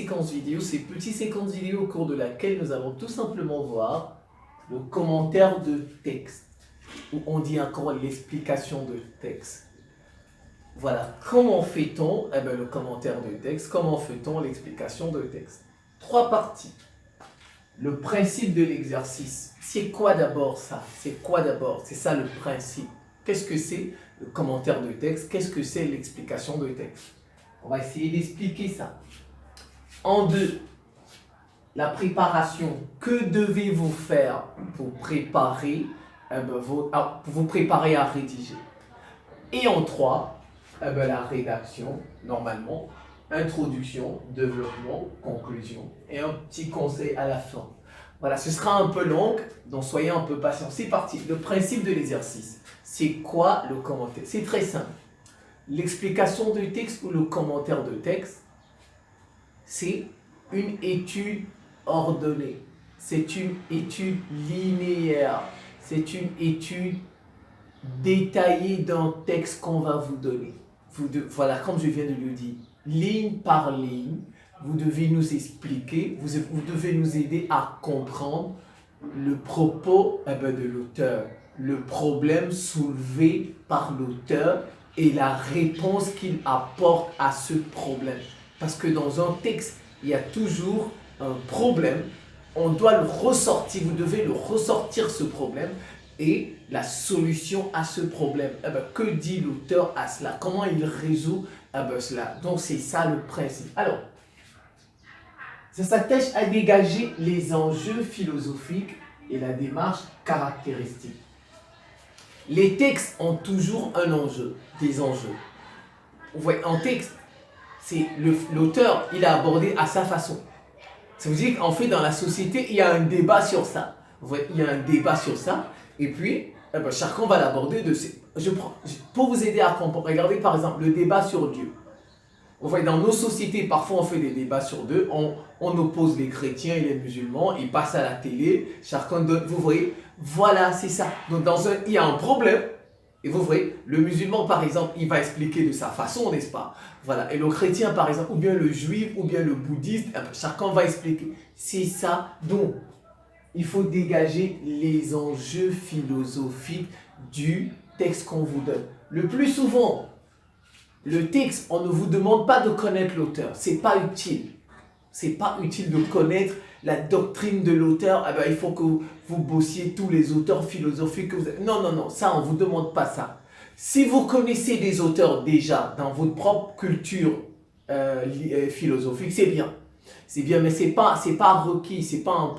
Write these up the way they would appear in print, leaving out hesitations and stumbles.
séquence vidéo, ces petites séquences vidéo au cours de laquelle nous allons tout simplement voir le commentaire de texte, ou on dit encore l'explication de texte. Voilà, comment fait-on le commentaire de texte, comment fait-on l'explication de texte? Trois parties. Le principe de l'exercice, c'est quoi d'abord ça? C'est quoi d'abord? C'est ça le principe. Qu'est-ce que c'est le commentaire de texte? Qu'est-ce que c'est l'explication de texte? On va essayer d'expliquer ça. En deux, la préparation. Que devez-vous faire pour préparer, vous préparer à rédiger? Et en trois, la rédaction, normalement, introduction, développement, conclusion et un petit conseil à la fin. Voilà, ce sera un peu long, donc soyez un peu patients. C'est parti. Le principe de l'exercice, c'est quoi le commentaire? C'est très simple. L'explication de texte ou le commentaire de texte, c'est une étude ordonnée. C'est une étude linéaire. C'est une étude détaillée d'un texte qu'on va vous donner. Voilà, comme je viens de le dire, ligne par ligne, vous devez nous expliquer, vous devez nous aider à comprendre le propos de l'auteur, le problème soulevé par l'auteur et la réponse qu'il apporte à ce problème. Parce que dans un texte, il y a toujours un problème, on doit le ressortir, vous devez le ressortir ce problème et la solution à ce problème. Que dit l'auteur à cela? Comment il résout cela? Donc c'est ça le principe. Alors, ça s'attache à dégager les enjeux philosophiques et la démarche caractéristique. Les textes ont toujours un enjeu, des enjeux. Vous voyez, en texte, c'est l'auteur, il a abordé à sa façon. Ça veut dire qu'en fait, dans la société, il y a un débat sur ça. Vous voyez, il y a un débat sur ça. Et puis, chacun va l'aborder de ses... Pour vous aider à comprendre, regardez par exemple le débat sur Dieu. Vous voyez, dans nos sociétés, parfois on fait des débats sur Dieu, on oppose les chrétiens et les musulmans, ils passent à la télé, chacun donne, vous voyez, voilà, c'est ça. Donc il y a un problème, et vous voyez, le musulman par exemple, il va expliquer de sa façon, n'est-ce pas? Voilà, et le chrétien par exemple, ou bien le juif, ou bien le bouddhiste, chacun va expliquer. C'est ça, donc il faut dégager les enjeux philosophiques du texte qu'on vous donne. Le plus souvent, le texte, on ne vous demande pas de connaître l'auteur. C'est pas utile. C'est pas utile de connaître la doctrine de l'auteur. Il faut que vous bossiez tous les auteurs philosophiques que vous avez. Non, non, non, ça, on ne vous demande pas ça. Si vous connaissez des auteurs déjà dans votre propre culture philosophique, c'est bien. C'est bien, mais c'est pas requis, c'est pas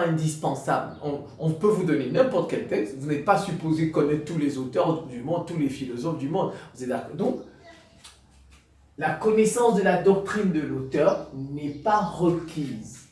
indispensable. On peut vous donner n'importe quel texte. Vous n'êtes pas supposé connaître tous les auteurs du monde, tous les philosophes du monde. Vous êtes d'accord? Donc, la connaissance de la doctrine de l'auteur n'est pas requise.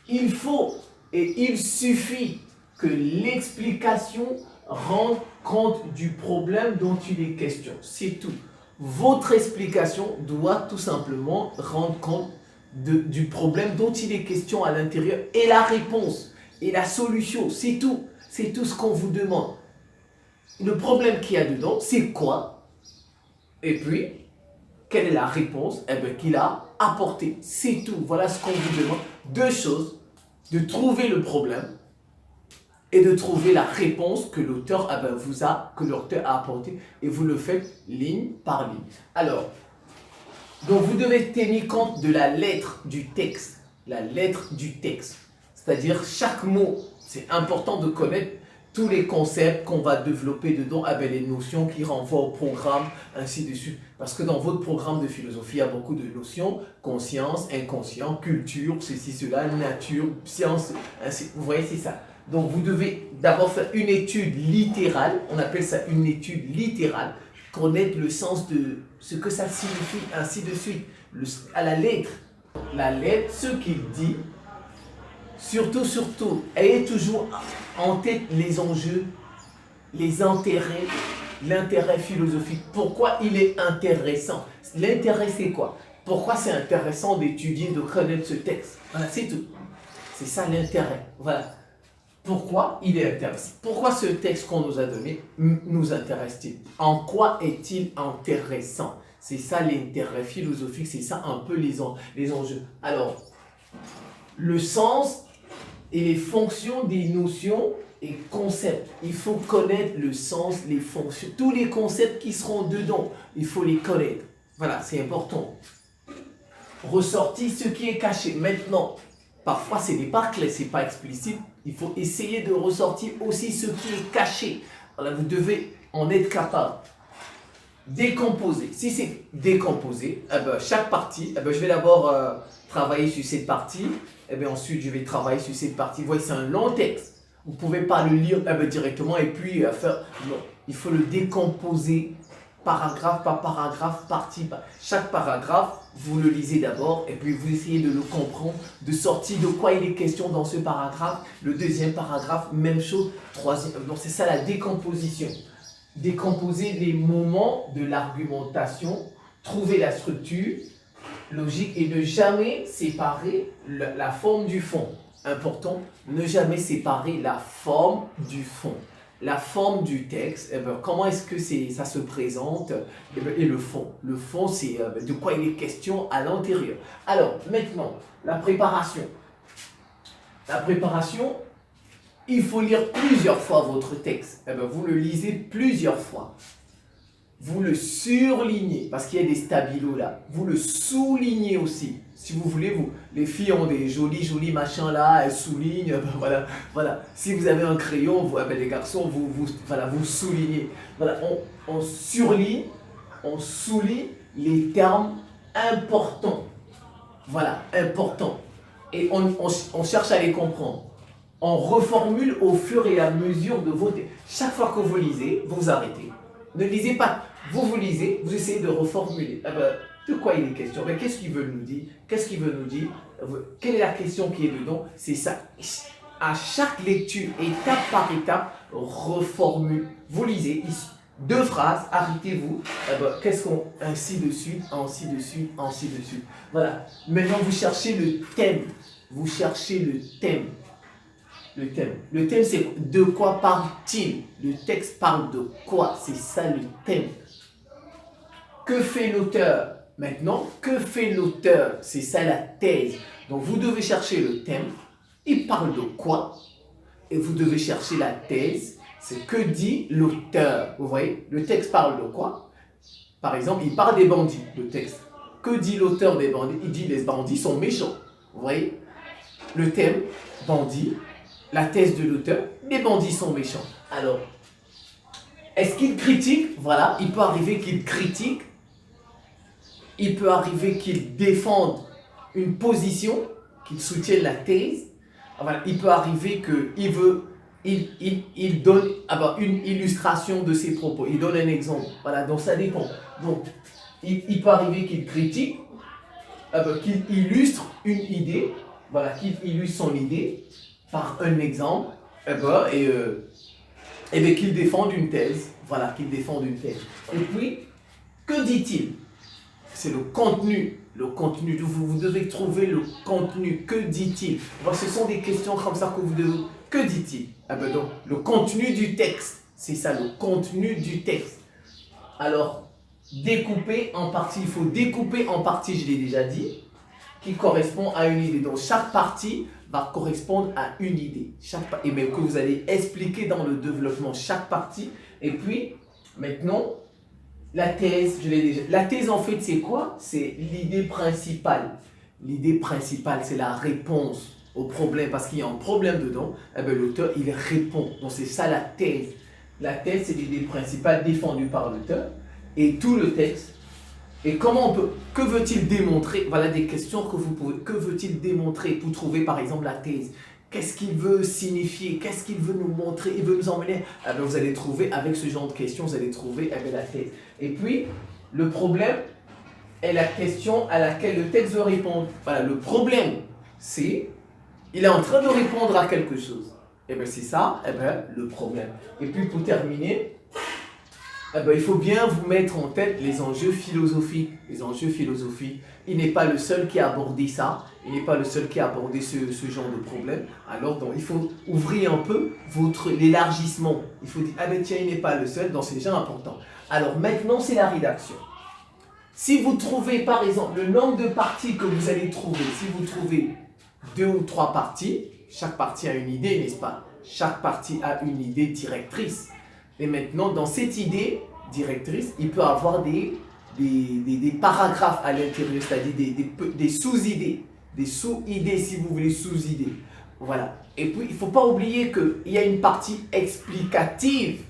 Il faut et il suffit que l'explication rende compte du problème dont il est question. C'est tout. Votre explication doit tout simplement rendre compte du problème dont il est question à l'intérieur et la réponse et la solution. C'est tout. C'est tout ce qu'on vous demande. Le problème qu'il y a dedans, c'est quoi? Et puis, quelle est la réponse qu'il a apportée? C'est tout. Voilà ce qu'on vous demande. Deux choses. De trouver le problème et de trouver la réponse que l'auteur a apportée, et vous le faites ligne par ligne. Alors, donc vous devez tenir compte de la lettre du texte, c'est-à-dire chaque mot. C'est important de connaître tous les concepts qu'on va développer dedans, les notions qui renvoient au programme, ainsi de suite. Parce que dans votre programme de philosophie, il y a beaucoup de notions, conscience, inconscient, culture, ceci, cela, nature, science, ainsi. Vous voyez, c'est ça. Donc vous devez d'abord faire une étude littérale, on appelle ça une étude littérale, connaître le sens de ce que ça signifie, ainsi de suite. À la lettre, ce qu'il dit, surtout, ayez toujours en tête les enjeux, les intérêts, l'intérêt philosophique. Pourquoi il est intéressant? L'intérêt, c'est quoi? Pourquoi c'est intéressant d'étudier, de connaître ce texte? Voilà, c'est tout. C'est ça l'intérêt. Voilà. Pourquoi il est intéressant? Pourquoi ce texte qu'on nous a donné nous intéresse-t-il? En quoi est-il intéressant? C'est ça l'intérêt philosophique, c'est ça un peu les enjeux. Alors, le sens et les fonctions des notions et concepts. Il faut connaître le sens, les fonctions, tous les concepts qui seront dedans. Il faut les connaître. Voilà, c'est important. Ressortir ce qui est caché. Maintenant, parfois ce n'est pas clair, ce n'est pas explicite. Il faut essayer de ressortir aussi ce qui est caché. Alors, vous devez en être capable. Décomposer. Si c'est décomposé, eh ben, chaque partie, eh ben, je vais d'abord travailler sur cette partie, et bien ensuite je vais travailler sur cette partie. Vous voyez, c'est un long texte. Vous ne pouvez pas le lire eh ben, directement et puis faire... Non, il faut le décomposer paragraphe par paragraphe, partie par... Chaque paragraphe, vous le lisez d'abord et puis vous essayez de le comprendre, de sortir de quoi il est question dans ce paragraphe. Le deuxième paragraphe, même chose. Troisième, donc c'est ça la décomposition. Décomposer les moments de l'argumentation, trouver la structure logique et ne jamais séparer la forme du fond. Important, ne jamais séparer la forme du fond. La forme du texte, eh ben, comment est-ce que ça se présente, eh ben, et le fond. Le fond, c'est de quoi il est question à l'intérieur. Alors, maintenant, la préparation. La préparation, il faut lire plusieurs fois votre texte. Eh ben, vous le lisez plusieurs fois. Vous le surlignez, parce qu'il y a des stabilos là. Vous le soulignez aussi. Si vous voulez, les filles ont des jolis machins là, elles soulignent, ben voilà. Si vous avez un crayon, les garçons, vous soulignez. Voilà, on surligne, on souligne les termes importants. Voilà, importants. Et on cherche à les comprendre. On reformule au fur et à mesure de vos textes. Chaque fois que vous lisez, vous vous arrêtez. Ne lisez pas. Vous lisez, vous essayez de reformuler. Ah ben, de quoi il est question? Mais qu'est-ce qu'il veut nous dire? Qu'est-ce qu'il veut nous dire? Quelle est la question qui est dedans? C'est ça. À chaque lecture, étape par étape, reformule. Vous lisez ici. 2 phrases, arrêtez-vous. Ah ben, qu'est-ce qu'on... Ainsi de suite, ainsi de suite, ainsi de suite. Voilà. Maintenant, vous cherchez le thème. Vous cherchez le thème. Le thème. Le thème, c'est de quoi parle-t-il? Le texte parle de quoi? C'est ça le thème. Que fait l'auteur? Maintenant, que fait l'auteur? C'est ça la thèse. Donc, vous devez chercher le thème. Il parle de quoi? Et vous devez chercher la thèse. C'est que dit l'auteur. Vous voyez? Le texte parle de quoi? Par exemple, il parle des bandits, le texte. Que dit l'auteur des bandits? Il dit les bandits sont méchants. Vous voyez? Le thème, bandit. La thèse de l'auteur, les bandits sont méchants. Alors, est-ce qu'il critique? Voilà, il peut arriver qu'il critique. Il peut arriver qu'il défende une position, qu'il soutienne la thèse. Voilà, il peut arriver qu'il donne une illustration de ses propos. Il donne un exemple. Voilà, donc ça dépend. Donc, il peut arriver qu'il critique, qu'il illustre une idée. Voilà, qu'il illustre son idée par un exemple, et qu'il défende une thèse. Voilà, qu'il défende une thèse. Et puis, que dit-il? C'est le contenu. Le contenu. Vous devez trouver le contenu. Que dit-il? Ce sont des questions comme ça que vous devez... Que dit-il? Donc, le contenu du texte. C'est ça, le contenu du texte. Alors, découper en parties. Il faut découper en parties, je l'ai déjà dit, qui correspond à une idée. Donc, chaque partie va correspondre à une idée. Et bien que vous allez expliquer dans le développement chaque partie. Et puis, maintenant, la thèse, je l'ai déjà. La thèse, en fait, c'est quoi? C'est l'idée principale. L'idée principale, c'est la réponse au problème. Parce qu'il y a un problème dedans, l'auteur, il répond. Donc, c'est ça la thèse. La thèse, c'est l'idée principale défendue par l'auteur. Et tout le texte. Et comment on peut, que veut-il démontrer? Voilà des questions que vous pouvez. Que veut-il démontrer pour trouver par exemple la thèse? Qu'est-ce qu'il veut signifier? Qu'est-ce qu'il veut nous montrer? Il veut nous emmener. Vous allez trouver, avec ce genre de questions, vous allez trouver la thèse. Et puis, le problème est la question à laquelle le texte veut répondre. Voilà, le problème, c'est, il est en train de répondre à quelque chose. Et bien c'est ça, le problème. Et puis pour terminer, il faut bien vous mettre en tête les enjeux philosophiques. Les enjeux philosophiques. Il n'est pas le seul qui a abordé ça. Il n'est pas le seul qui a abordé ce genre de problème. Alors, donc, il faut ouvrir un peu l'élargissement. Il faut dire, tiens, il n'est pas le seul, donc c'est déjà important. Alors, maintenant, c'est la rédaction. Si vous trouvez, par exemple, le nombre de parties que vous allez trouver, si vous trouvez 2 ou 3 parties, chaque partie a une idée, n'est-ce pas? Chaque partie a une idée directrice. Et maintenant, dans cette idée directrice, il peut y avoir des paragraphes à l'intérieur, c'est-à-dire des sous-idées. Des sous-idées, si vous voulez, sous-idées. Voilà. Et puis, il ne faut pas oublier qu'il y a une partie explicative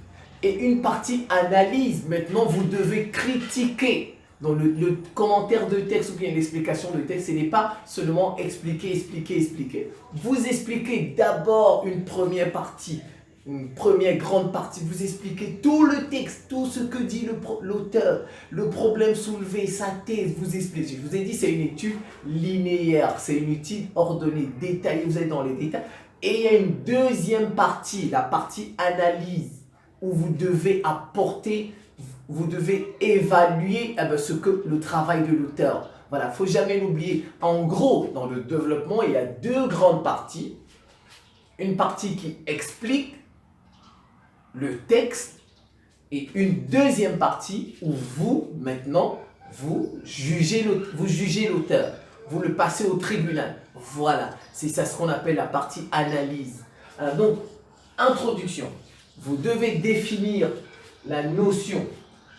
et une partie analyse. Maintenant, vous devez critiquer. Donc, le commentaire de texte ou bien l'explication de texte, ce n'est pas seulement expliquer, expliquer, expliquer. Vous expliquez d'abord une première partie, une première grande partie. Vous expliquez tout le texte, tout ce que dit l'auteur, le problème soulevé, sa thèse, vous expliquez. Je vous ai dit, c'est une étude linéaire, c'est une étude ordonnée, détaillée, vous êtes dans les détails. Et il y a une deuxième partie, la partie analyse, où vous devez apporter, vous devez évaluer ce que le travail de l'auteur. Voilà, il ne faut jamais l'oublier. En gros, dans le développement, il y a 2 grandes parties. Une partie qui explique le texte et une deuxième partie où vous, maintenant, vous jugez l'auteur. Vous le passez au tribunal. Voilà, c'est ça ce qu'on appelle la partie analyse. Alors donc, introduction. Vous devez définir la notion.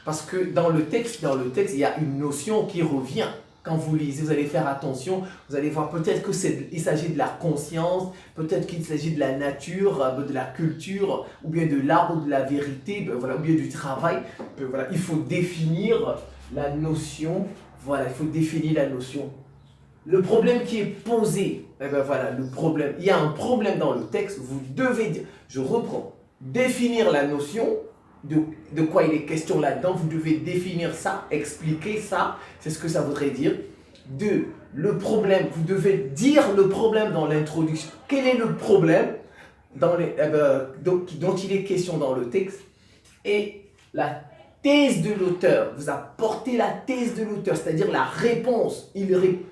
Parce que dans le texte, il y a une notion qui revient. Quand vous lisez, vous allez faire attention. Vous allez voir peut-être qu'il s'agit de la conscience, peut-être qu'il s'agit de la nature, de la culture, ou bien de l'art ou de la vérité, voilà, ou bien du travail. Voilà, il faut définir la notion. Voilà, il faut définir la notion. Le problème qui est posé, voilà, le problème. Il y a un problème dans le texte. Vous devez dire, je reprends, définir la notion. De quoi il est question là-dedans, vous devez définir ça, expliquer ça, c'est ce que ça voudrait dire. 2, le problème, vous devez dire le problème dans l'introduction. Quel est le problème dont il est question dans le texte? Et la thèse de l'auteur, vous apportez la thèse de l'auteur, c'est-à-dire la réponse.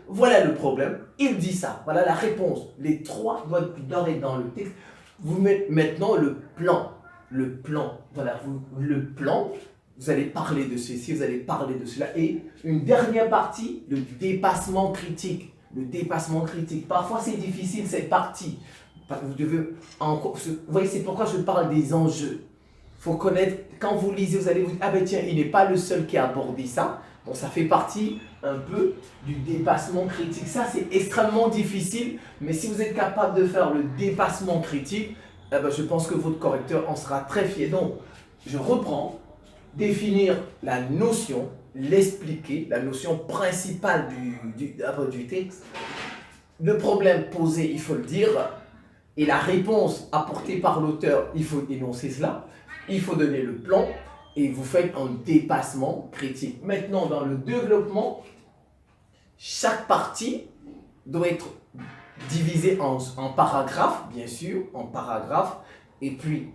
Voilà le problème, il dit ça, voilà la réponse. Les 3 doivent être dans le texte. Vous mettez maintenant le plan. Le plan, voilà, le plan, vous allez parler de ceci, vous allez parler de cela. Et une dernière partie, le dépassement critique. Le dépassement critique. Parfois, c'est difficile cette partie. Vous devez encore. Vous voyez, c'est pourquoi je parle des enjeux. Il faut connaître, quand vous lisez, vous allez vous dire, ah ben tiens, il n'est pas le seul qui a abordé ça. Donc, ça fait partie un peu du dépassement critique. Ça, c'est extrêmement difficile, mais si vous êtes capable de faire le dépassement critique, je pense que votre correcteur en sera très fier. Donc, je reprends, définir la notion, l'expliquer, la notion principale du texte, le problème posé, il faut le dire, et la réponse apportée par l'auteur, il faut énoncer cela, il faut donner le plan, et vous faites un dépassement critique. Maintenant, dans le développement, chaque partie doit être divisé en paragraphes, bien sûr, en paragraphes, et puis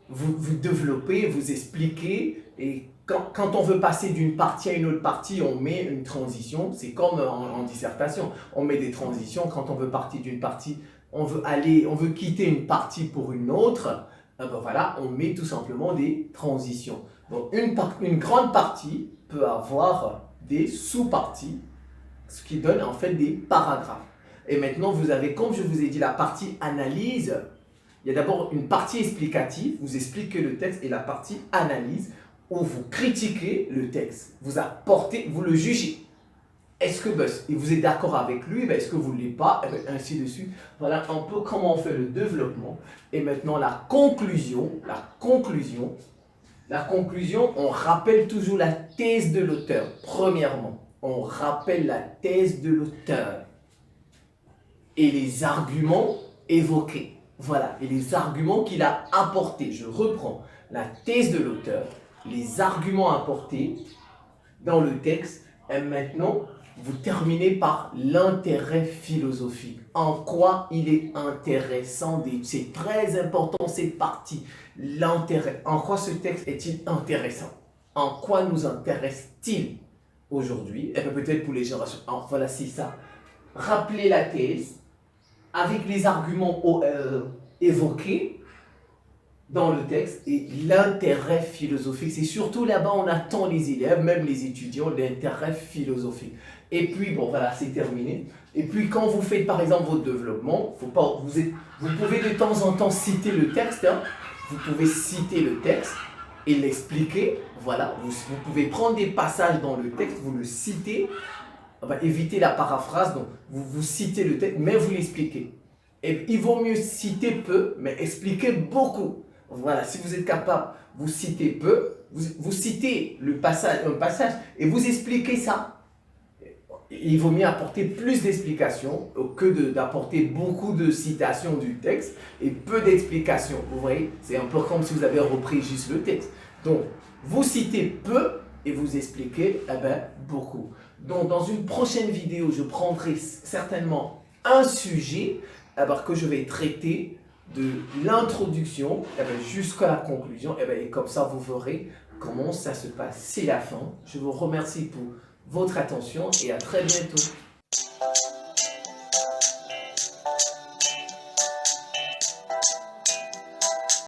vous développez, vous expliquez, et quand on veut passer d'une partie à une autre partie, on met une transition, c'est comme en dissertation, on met des transitions, quand on veut partir d'une partie, on veut quitter une partie pour une autre, voilà, on met tout simplement des transitions. Donc une grande partie peut avoir des sous-parties, ce qui donne en fait des paragraphes. Et maintenant, vous avez, comme je vous ai dit, la partie analyse. Il y a d'abord une partie explicative, vous expliquez le texte, et la partie analyse, où vous critiquez le texte. Vous apportez, vous le jugez. Est-ce que vous êtes d'accord avec lui? Est-ce que vous ne l'êtes pas? Ainsi de suite. Voilà un peu comment on fait le développement. Et maintenant, la conclusion, on rappelle toujours la thèse de l'auteur. Premièrement, on rappelle la thèse de l'auteur. Et les arguments évoqués. Voilà, et les arguments qu'il a apportés. Je reprends la thèse de l'auteur, les arguments apportés dans le texte. Et maintenant, vous terminez par l'intérêt philosophique. En quoi il est intéressant, c'est très important cette partie. L'intérêt. En quoi ce texte est-il intéressant? En quoi nous intéresse-t-il aujourd'hui? Et peut-être pour les générations. Alors, voilà, c'est ça. Rappelez la thèse avec les arguments évoqués, dans le texte et l'intérêt philosophique. C'est surtout là-bas on attend les élèves, même les étudiants, l'intérêt philosophique. Et puis, bon, voilà, c'est terminé. Et puis, quand vous faites, par exemple, votre développement, faut pas, vous pouvez de temps en temps citer le texte. Hein. Vous pouvez citer le texte et l'expliquer. Voilà, vous pouvez prendre des passages dans le texte, vous le citez. On va éviter la paraphrase, donc vous citez le texte, mais vous l'expliquez. Et il vaut mieux citer peu, mais expliquer beaucoup. Voilà, si vous êtes capable, vous citez peu, vous citez un passage et vous expliquez ça. Il vaut mieux apporter plus d'explications que d'apporter beaucoup de citations du texte et peu d'explications. Vous voyez, c'est un peu comme si vous avez repris juste le texte. Donc, vous citez peu et vous expliquez beaucoup. Donc, dans une prochaine vidéo, je prendrai certainement un sujet que je vais traiter de l'introduction jusqu'à la conclusion. Et comme ça, vous verrez comment ça se passe. C'est la fin. Je vous remercie pour votre attention et à très bientôt.